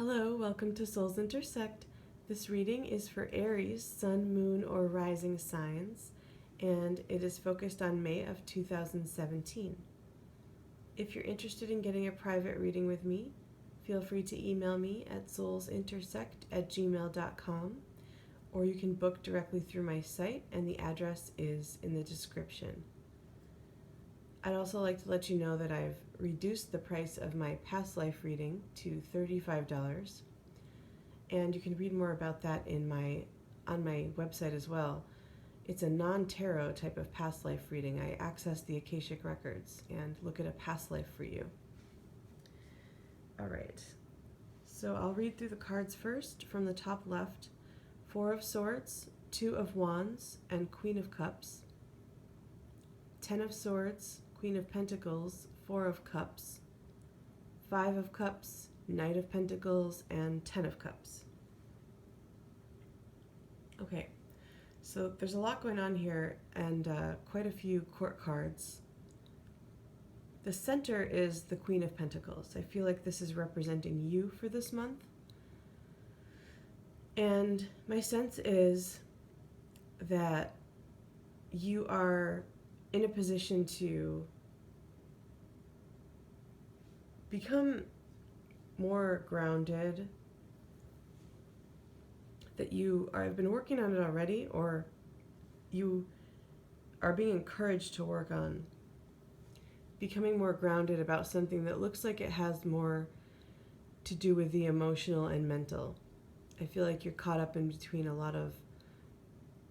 Hello, welcome to Souls Intersect. This reading is for Aries, Sun, Moon, or Rising signs, and it is focused on May of 2017. If you're interested in getting a private reading with me, feel free to email me at soulsintersect@gmail.com, or you can book directly through my site, and the address is in the description. I'd also like to let you know that I've reduced the price of my past life reading to $35, and you can read more about that on my website as well. It's a non-tarot type of past life reading. I access the Akashic records and look at a past life for you. All right, so I'll read through the cards first. From the top left, Four of Swords, Two of Wands, and Queen of Cups. 10 of Swords, Queen of Pentacles, Four of Cups, Five of Cups, Knight of Pentacles, and 10 of Cups. Okay, so there's a lot going on here and quite a few court cards. The center is the Queen of Pentacles. I feel like this is representing you for this month. And my sense is that you are in a position to become more grounded, that you have been working on it already, or you are being encouraged to work on becoming more grounded about something that looks like it has more to do with the emotional and mental. I feel like you're caught up in between a lot of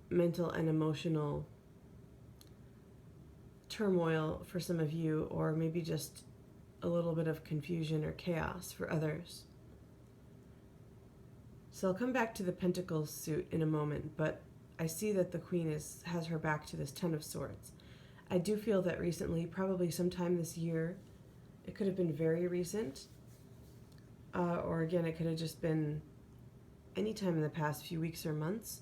mental and emotional turmoil for some of you, or maybe just a little bit of confusion or chaos for others. So I'll come back to the Pentacles suit in a moment, but I see that the Queen has her back to this Ten of Swords. I do feel that recently, probably sometime this year, it could have been very recent, or again, it could have just been any time in the past few weeks or months.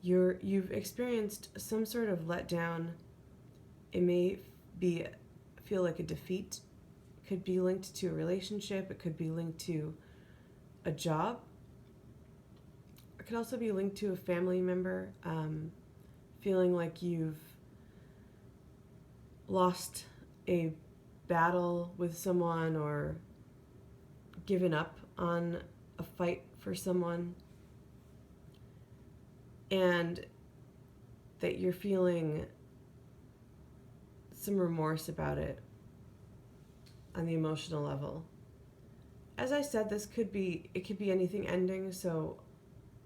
You've experienced some sort of letdown. It may feel like a defeat. It could be linked to a relationship. It could be linked to a job. It could also be linked to a family member, feeling like you've lost a battle with someone or given up on a fight for someone, and that you're feeling some remorse about it on the emotional level. As I said, it could be anything ending, so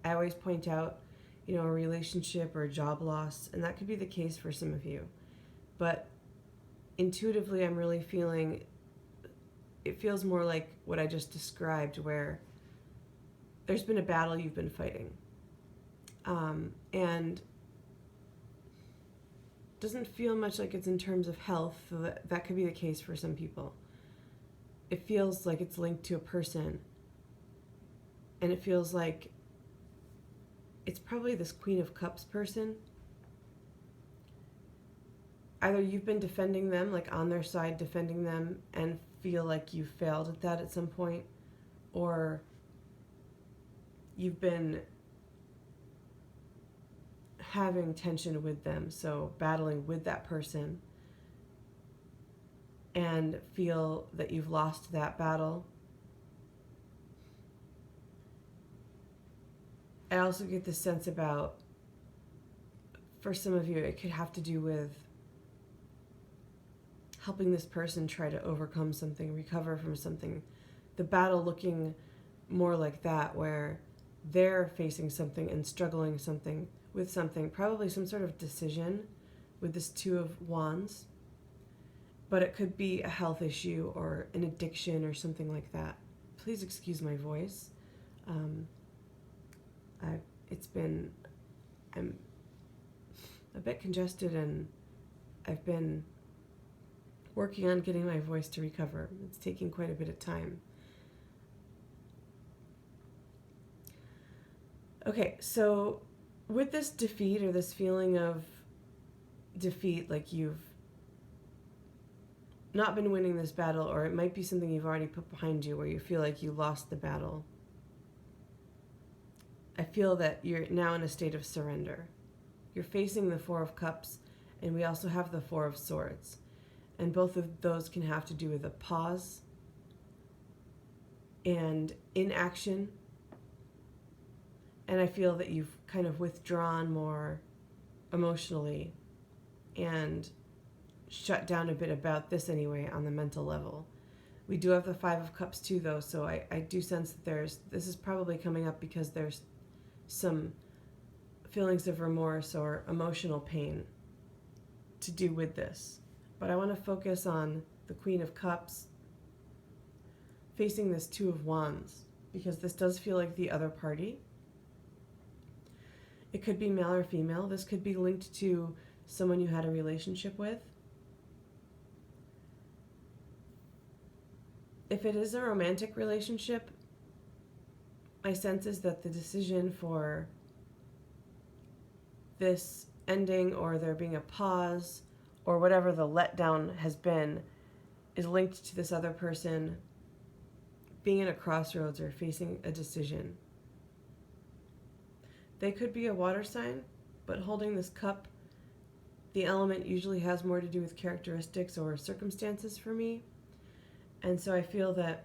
I always point out, a relationship or a job loss, and that could be the case for some of you. But intuitively, I'm really feeling, it feels more like what I just described, where there's been a battle you've been fighting. And doesn't feel much like it's in terms of health. That could be the case for some people. It feels like it's linked to a person, and it feels like it's probably this Queen of Cups person. Either you've been defending them, like on their side, defending them, and feel like you failed at that at some point, or you've been having tension with them, so battling with that person, and feel that you've lost that battle. I also get the sense about, for some of you, it could have to do with helping this person try to overcome something, recover from something. The battle looking more like that, where they're facing something and struggling with something, probably some sort of decision with this Two of Wands. But it could be a health issue or an addiction or something like that. Please excuse my voice. I'm a bit congested, and I've been working on getting my voice to recover. It's taking quite a bit of time. Okay, so with this defeat, or this feeling of defeat, like you've not been winning this battle, or it might be something you've already put behind you where you feel like you lost the battle. I feel that you're now in a state of surrender. You're facing the Four of Cups, and we also have the Four of Swords. And both of those can have to do with a pause and inaction. And I feel that you've kind of withdrawn more emotionally and shut down a bit about this anyway on the mental level. We do have the Five of Cups too, though, so I do sense that this is probably coming up because there's some feelings of remorse or emotional pain to do with this. But I want to focus on the Queen of Cups facing this Two of Wands, because this does feel like the other party. It could be male or female. This could be linked to someone you had a relationship with. If it is a romantic relationship, my sense is that the decision for this ending, or there being a pause, or whatever the letdown has been, is linked to this other person being in a crossroads or facing a decision. They could be a water sign, but holding this cup, the element usually has more to do with characteristics or circumstances for me. And so I feel that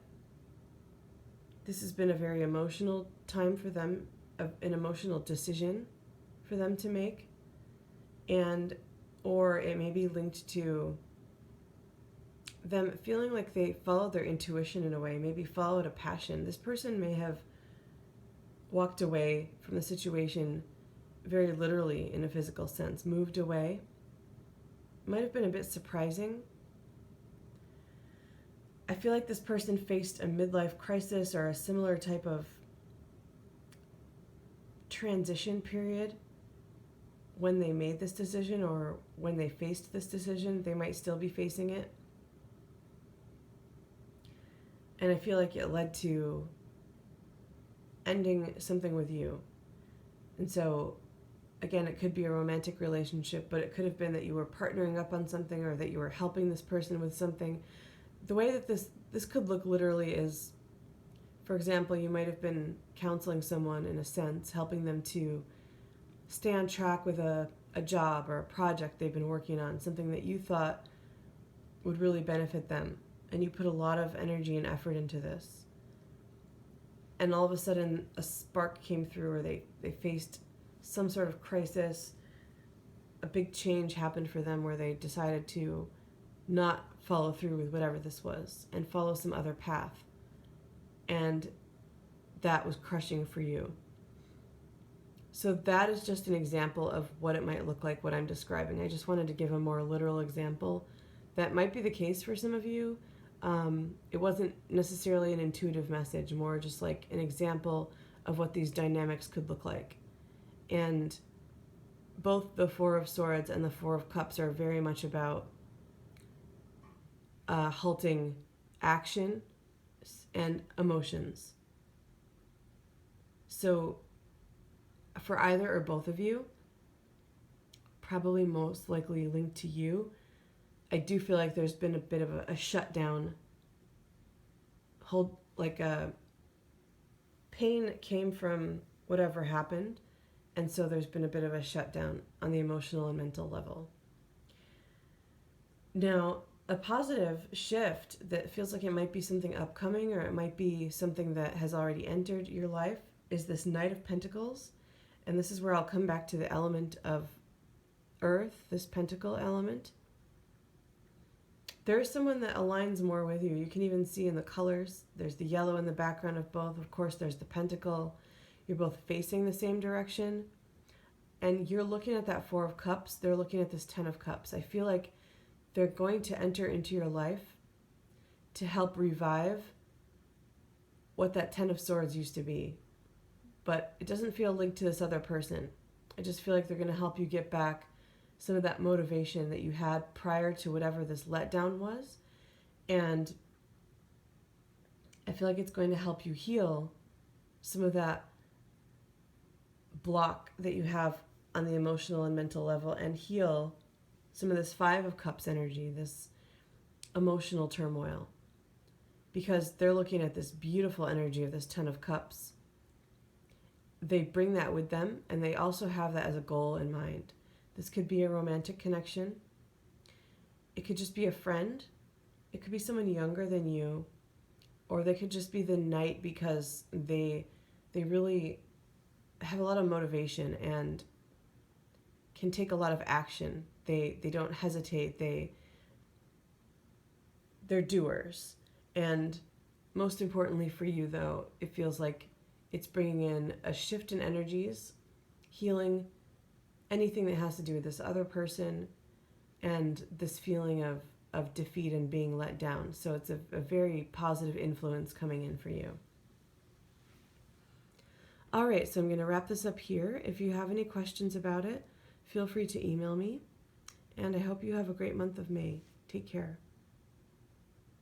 this has been a very emotional time for them, an emotional decision for them to make. Or it may be linked to them feeling like they followed their intuition in a way, maybe followed a passion. This person may have walked away from the situation very literally in a physical sense, moved away. Might have been a bit surprising. I feel like this person faced a midlife crisis or a similar type of transition period when they made this decision, or when they faced this decision. They might still be facing it. And I feel like it led to ending something with you. And so, again, it could be a romantic relationship, but it could have been that you were partnering up on something, or that you were helping this person with something. The way that this could look literally is, for example, you might have been counseling someone in a sense, helping them to stay on track with a job or a project they've been working on, something that you thought would really benefit them. And you put a lot of energy and effort into this. And all of a sudden, a spark came through, or they faced some sort of crisis. A big change happened for them where they decided to not follow through with whatever this was and follow some other path. And that was crushing for you. So that is just an example of what it might look like, what I'm describing. I just wanted to give a more literal example. That might be the case for some of you. It wasn't necessarily an intuitive message, more just like an example of what these dynamics could look like. And both the Four of Swords and the Four of Cups are very much about halting action and emotions. So for either or both of you, probably most likely linked to you, I do feel like there's been a bit of a shutdown. Pain came from whatever happened, and so there's been a bit of a shutdown on the emotional and mental level. Now, a positive shift that feels like it might be something upcoming, or it might be something that has already entered your life, is this Knight of Pentacles. And this is where I'll come back to the element of Earth, this Pentacle element. There's someone that aligns more with you. You can even see in the colors. There's the yellow in the background of both. Of course, there's the Pentacle. You're both facing the same direction. And you're looking at that Four of Cups. They're looking at this Ten of Cups. I feel like they're going to enter into your life to help revive what that Ten of Swords used to be. But it doesn't feel linked to this other person. I just feel like they're going to help you get back some of that motivation that you had prior to whatever this letdown was. And I feel like it's going to help you heal some of that block that you have on the emotional and mental level, and heal some of this Five of Cups energy, this emotional turmoil, because they're looking at this beautiful energy of this Ten of Cups. They bring that with them, and they also have that as a goal in mind. This could be a romantic connection. It could just be a friend. It could be someone younger than you, or they could just be the knight because they really have a lot of motivation and can take a lot of action. They don't hesitate. They're doers. And most importantly for you, though, it feels like it's bringing in a shift in energies, healing anything that has to do with this other person, and this feeling of defeat and being let down. So it's a very positive influence coming in for you. All right, so I'm going to wrap this up here. If you have any questions about it, feel free to email me. And I hope you have a great month of May. Take care.